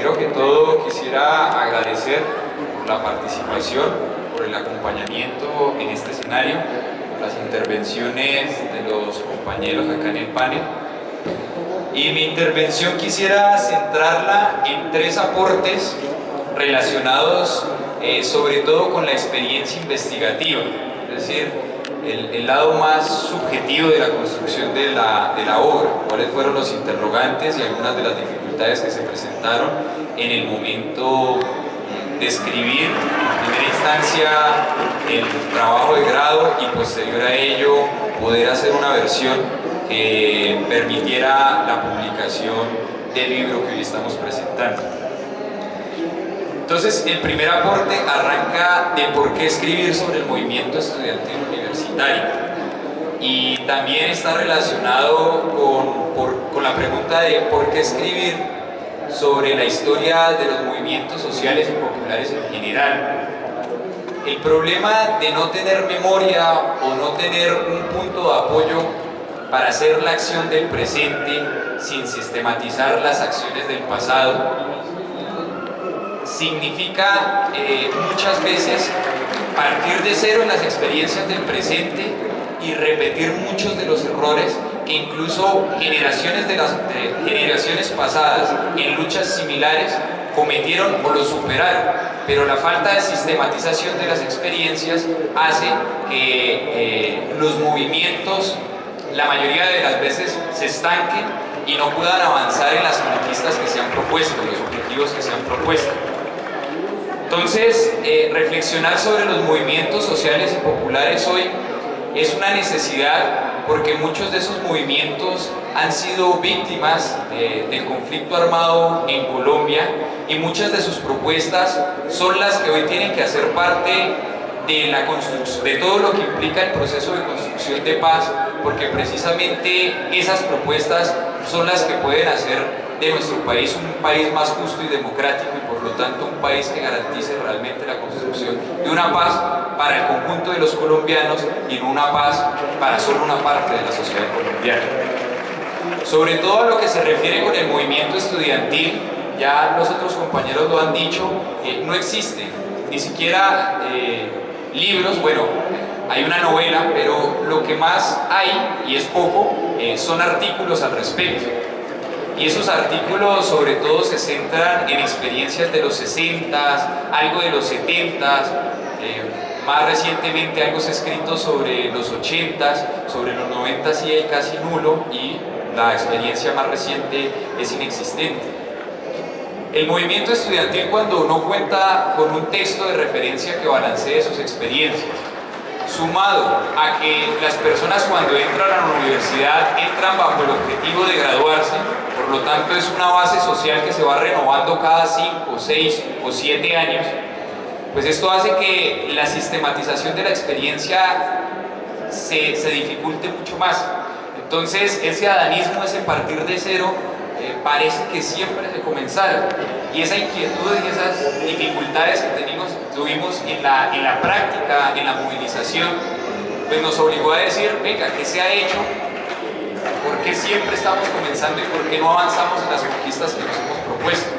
primero que todo quisiera agradecer por la participación, por el acompañamiento en este escenario, por las intervenciones de los compañeros acá en el panel. Y mi intervención quisiera centrarla en tres aportes relacionados sobre todo con la experiencia investigativa, es decir, el lado más subjetivo de la construcción de la obra, cuáles fueron los interrogantes y algunas de las dificultades que se presentaron en el momento de escribir en primera instancia el trabajo de grado y posterior a ello poder hacer una versión que permitiera la publicación del libro que hoy estamos presentando. Entonces, el primer aporte arranca de por qué escribir sobre el movimiento estudiantil universitario y también está relacionado con la pregunta de por qué escribir sobre la historia de los movimientos sociales y populares en general. El problema de no tener memoria o no tener un punto de apoyo para hacer la acción del presente sin sistematizar las acciones del pasado significa muchas veces partir de cero en las experiencias del presente y repetir muchos de los errores que incluso generaciones pasadas en luchas similares cometieron o lo superaron, pero la falta de sistematización de las experiencias hace que los movimientos la mayoría de las veces se estanquen y no puedan avanzar en las conquistas que se han propuesto, los objetivos que se han propuesto. Entonces, reflexionar sobre los movimientos sociales y populares hoy es una necesidad porque muchos de esos movimientos han sido víctimas del conflicto armado en Colombia y muchas de sus propuestas son las que hoy tienen que hacer parte de todo lo que implica el proceso de construcción de paz, porque precisamente esas propuestas son las que pueden hacer de nuestro país un país más justo y democrático y por lo tanto un país que garantice realmente la construcción de una paz para el conjunto de los colombianos y no una paz para solo una parte de la sociedad colombiana. Sobre todo a lo que se refiere con el movimiento estudiantil, ya los otros compañeros lo han dicho, no existen ni siquiera libros, bueno, hay una novela, pero lo que más hay, y es poco, son artículos al respecto. Y esos artículos sobre todo se centran en experiencias de los 60s, algo de los 70s, más recientemente algo se ha escrito sobre los 80s, sobre los 90s sí hay casi nulo y la experiencia más reciente es inexistente. El movimiento estudiantil cuando no cuenta con un texto de referencia que balancee sus experiencias, sumado a que las personas cuando entran a la universidad entran bajo el objetivo de graduarse, por lo tanto es una base social que se va renovando cada 5, 6 o 7 años, pues esto hace que la sistematización de la experiencia se dificulte mucho más. Entonces ese adanismo, ese partir de cero, parece que siempre se comenzara, y esa inquietud y esas dificultades que tuvimos en la práctica, en la movilización, pues nos obligó a decir, venga, ¿qué se ha hecho? ¿Por qué siempre estamos comenzando y por qué no avanzamos en las conquistas que nos hemos propuesto?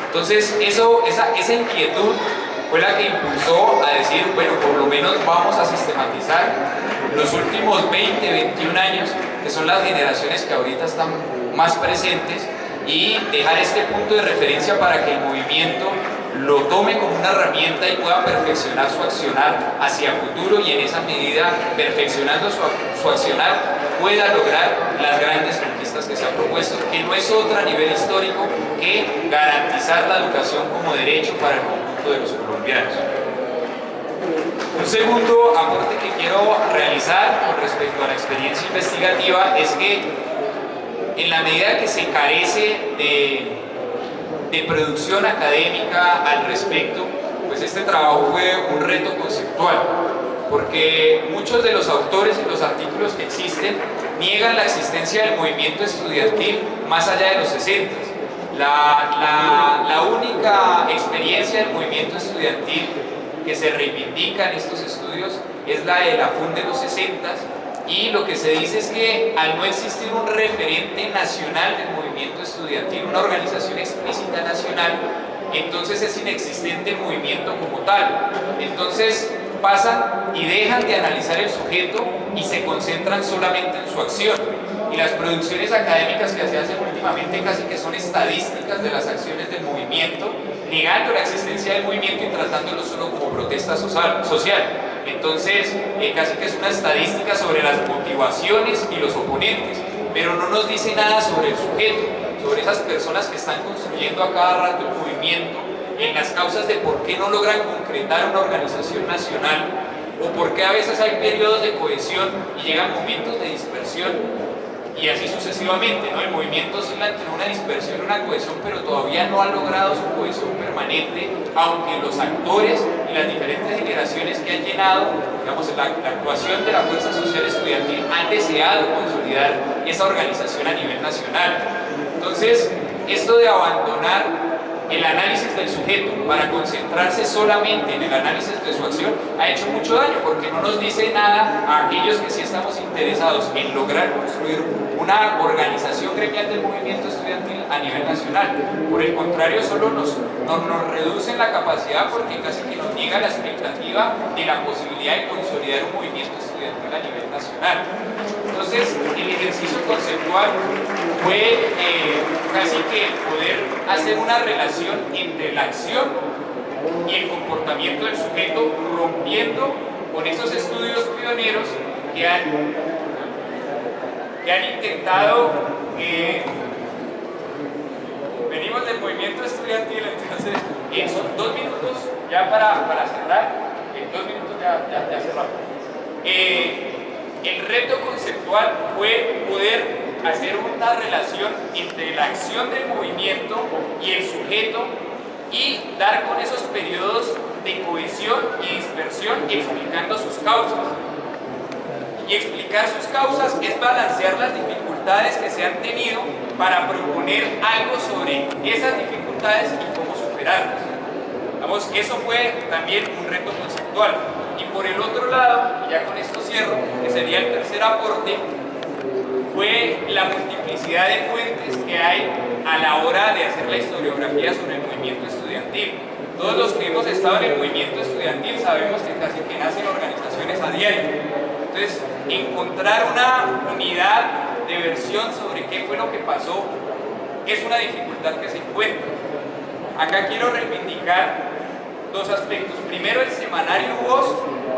Entonces esa inquietud fue la que impulsó a decir, bueno, por lo menos vamos a sistematizar los últimos 20, 21 años, que son las generaciones que ahorita están más presentes, y dejar este punto de referencia para que el movimiento lo tome como una herramienta y pueda perfeccionar su accionar hacia futuro, y en esa medida, perfeccionando su accionar, pueda lograr las grandes conquistas que se han propuesto, que no es otra a nivel histórico que garantizar la educación como derecho para el conjunto de los colombianos. Un segundo aporte que quiero realizar con respecto a la experiencia investigativa es que en la medida que se carece de producción académica al respecto, pues este trabajo fue un reto conceptual, porque muchos de los autores y los artículos que existen niegan la existencia del movimiento estudiantil más allá de los 60. La única experiencia del movimiento estudiantil que se reivindica en estos estudios es la de la FUN de los 60, y lo que se dice es que al no existir un referente nacional del movimiento estudiantil, una organización explícita nacional, entonces es inexistente el movimiento como tal. Entonces pasan y dejan de analizar el sujeto y se concentran solamente en su acción. Y las producciones académicas que se hacen últimamente casi que son estadísticas de las acciones del movimiento, negando la existencia del movimiento y tratándolo solo como protesta social. Entonces, casi que es una estadística sobre las motivaciones y los oponentes, pero no nos dice nada sobre el sujeto, sobre esas personas que están construyendo a cada rato el movimiento, en las causas de por qué no logran concretar una organización nacional, o por qué a veces hay periodos de cohesión y llegan momentos de dispersión, y así sucesivamente, ¿no? El movimiento oscila entre una dispersión y una cohesión, pero todavía no ha logrado su cohesión permanente, aunque los actores y las diferentes generaciones que han llenado, digamos, la actuación de la fuerza social estudiantil han deseado consolidar esa organización a nivel nacional. Entonces, esto de abandonar el análisis del sujeto para concentrarse solamente en el análisis de su acción ha hecho mucho daño, porque no nos dice nada a aquellos que sí estamos interesados en lograr construir una organización gremial del movimiento estudiantil a nivel nacional. Por el contrario, solo nos reducen la capacidad, porque casi que nos niega la expectativa de la posibilidad de consolidar un movimiento estudiantil a nivel nacional. Entonces, el ejercicio conceptual fue casi que poder hacer una relación entre la acción y el comportamiento del sujeto, rompiendo con esos estudios pioneros que han intentado. Venimos del movimiento estudiantil, entonces son 2 minutos ya para cerrar. En 2 minutos ya cerramos. El reto conceptual fue poder hacer una relación entre la acción del movimiento y el sujeto, y dar con esos periodos de cohesión y dispersión, explicando sus causas. Y explicar sus causas es balancear las dificultades que se han tenido para proponer algo sobre esas dificultades y cómo superarlas. Vamos, eso fue también un reto conceptual. Y por el otro lado, y ya con esto cierro, que sería el tercer aporte, fue la multiplicidad de fuentes que hay a la hora de hacer la historiografía sobre el movimiento estudiantil. Todos los que hemos estado en el movimiento estudiantil sabemos que casi que nacen organizaciones a diario. Entonces, encontrar una unidad de versión sobre qué fue lo que pasó es una dificultad que se encuentra. Acá quiero reivindicar 2 aspectos. Primero, el semanario Voz,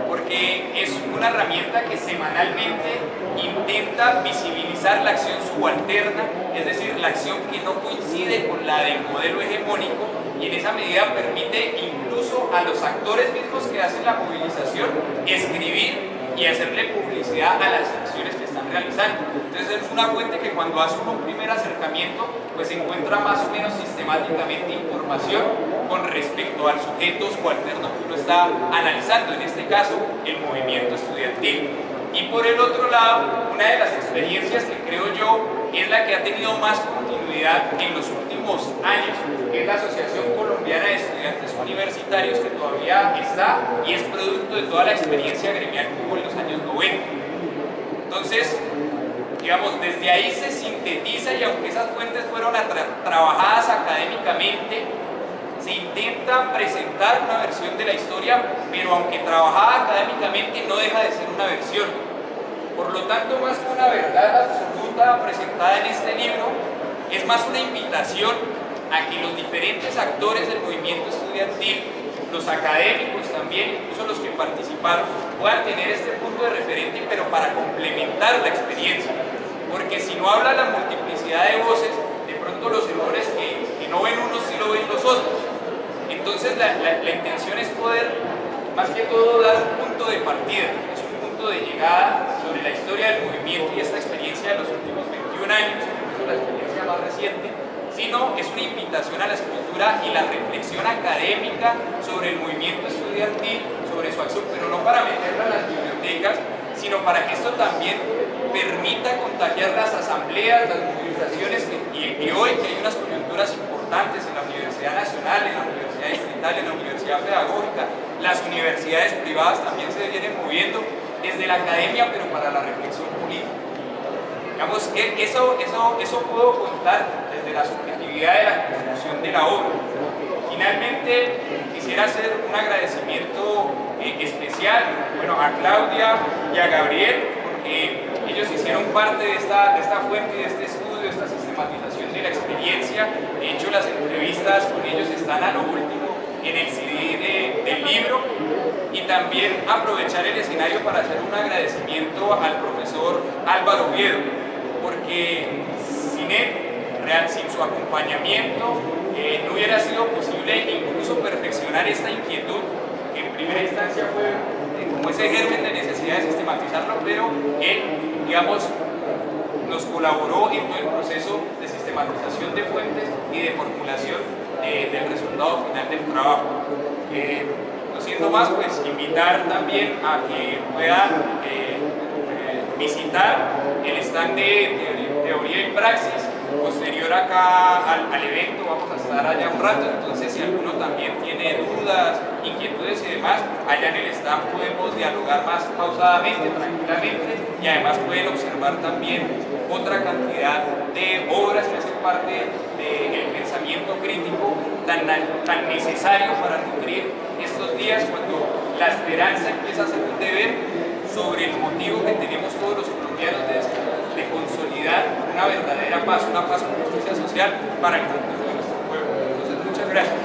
porque es una herramienta que semanalmente intenta visibilizar la acción subalterna, es decir, la acción que no coincide con la del modelo hegemónico, y en esa medida permite incluso a los actores mismos que hacen la movilización escribir y hacerle publicidad a las acciones que están realizando. Entonces es una fuente que cuando hace un primer acercamiento, pues encuentra más o menos sistemáticamente información con respecto al sujeto subalterno que uno está analizando, en este caso el movimiento estudiantil. Y por el otro lado, una de las experiencias que creo yo es la que ha tenido más continuidad en los últimos años, que es la Asociación Colombiana de Estudiantes Universitarios, que todavía está y es producto de toda la experiencia gremial que hubo en los años 90. Entonces, digamos, desde ahí se sintetiza, y aunque esas fuentes fueron trabajadas académicamente, se intenta presentar una versión de la historia, pero aunque trabajada académicamente no deja de ser una versión. Por lo tanto, más que una verdad absoluta presentada en este libro, es más una invitación a que los diferentes actores del movimiento estudiantil, los académicos también, incluso los que participaron, puedan tener este punto de referente, pero para complementar la experiencia. Porque si no habla la multiplicidad de voces, de pronto los errores que no ven unos sí lo ven los otros. Entonces la intención es poder, más que todo, dar un punto de partida, es un punto de llegada sobre la historia del movimiento y esta experiencia de los últimos 21 años, incluso la experiencia más reciente, sino es una invitación a la escritura y la reflexión académica sobre el movimiento estudiantil, sobre su acción, pero no para meterla en las bibliotecas, sino para que esto también permita contagiar las asambleas, las movilizaciones, y hoy que hay unas coyunturas importantes en la Universidad Nacional, en la Universidad Distrital, en la Universidad Pedagógica, las universidades privadas también se vienen moviendo desde la academia, pero para la reflexión política. Digamos, eso puedo contar desde la subjetividad de la construcción de la obra. Finalmente, finalmente quisiera hacer un agradecimiento especial, bueno, a Claudia y a Gabriel, porque ellos hicieron parte de esta fuente, de este estudio, de esta sistematización de la experiencia. De hecho, las entrevistas con ellos están a lo último en el CD del libro. Y también aprovechar el escenario para hacer un agradecimiento al profesor Álvaro Oviedo, porque sin él, sin su acompañamiento, no hubiera sido posible incluso perfeccionar esta inquietud, que en primera instancia fue como ese germen de necesidad de sistematizarlo, pero él, digamos, nos colaboró en todo el proceso de sistematización de fuentes y de formulación del resultado final del trabajo. No siendo más, pues invitar también a que puedan visitar el stand de Teoría y Praxis. Posterior acá al evento vamos a estar allá un rato, entonces si alguno también tiene dudas, inquietudes y demás, allá en el stand podemos dialogar más pausadamente, tranquilamente, y además pueden observar también otra cantidad de obras que hacen parte del pensamiento crítico tan necesario para nutrir estos días, cuando la esperanza empieza a ser un deber sobre el motivo que tenemos todos los colombianos de consolidar una verdadera paz, una paz con justicia social para el conjunto de nuestro pueblo. Entonces, muchas gracias.